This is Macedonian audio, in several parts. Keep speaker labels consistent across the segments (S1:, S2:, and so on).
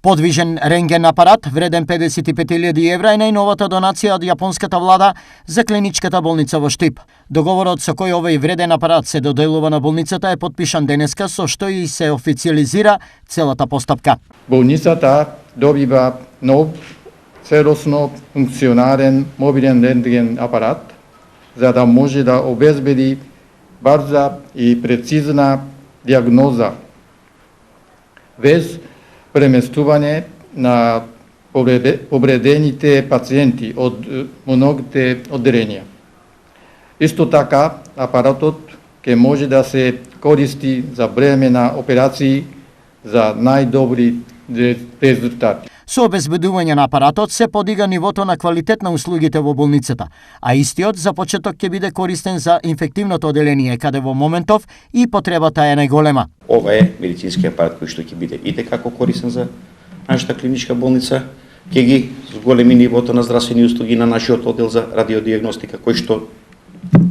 S1: Подвижен рентген апарат вреден 55.000 евра е најновата донација од јапонската влада за клиничката болница во Штип. Договорот со кој овој вреден апарат се доделува на болницата е потпишан денеска, со што и се официализира целата постапка.
S2: Болницата добива нов целосно функционален мобилен рентген апарат за да може да обезбеди брза и прецизна диагноза без преместување на повредените пациенти од многите одделенија. Исто така, апаратот ќе може да се користи за време на операции за најдобри резултати.
S1: Со обезбедување на апаратот се подига нивото на квалитет на услугите во болницата, а истиот за почеток ќе биде користен за инфективното одделение, каде во моментов и потребата е најголема.
S3: Ова е медицински апарат кој што ќе биде итекако користен за нашата клиничка болница, ќе ги зголеми нивото на здравствени услуги на нашиот оддел за радиодиагностика, кој што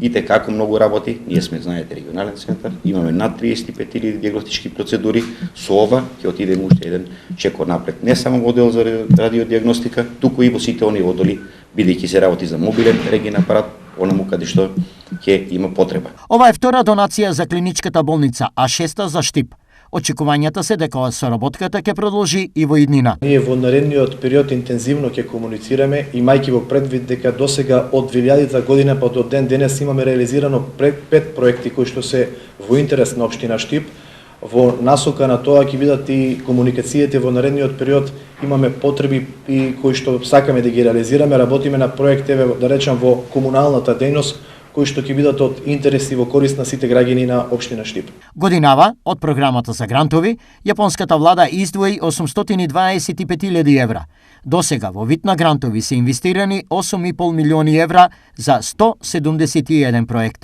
S3: итекако многу работи. Ние сме, знаете, регионален центар, имаме над 35.000 диагностички процедури. Со ова ќе отидеме уште еден чекор напред. Не само во оддел за радиодиагностика, туку и во сите оние оддели, бидејќи се работи за мобилен рентген апарат, онаму каде што ќе има потреба.
S1: Ова е втора донација за клиничката болница, а шеста за Штип. Очекувањата се дека соработката ќе продолжи и во иднина.
S4: Ние во наредниот период интензивно ќе комуницираме, имајќи во предвид дека досега од 2000 година па до ден денес имаме реализирано 5 проекти кои што се во интерес на општина Штип. Во насока на тоа ќе бидат и комуникациите во наредниот период, имаме потреби и кои што сакаме да ги реализираме, работиме на проективе, да речам, во комуналната дејност, кои што ќе бидат од интерес и во корист на сите граѓани на општина Штип.
S1: Годинава, од програмата за грантови, јапонската влада издвои 825.000 евра. Досега во вид на грантови се инвестирани 8,5 милиони евра за 171 проект.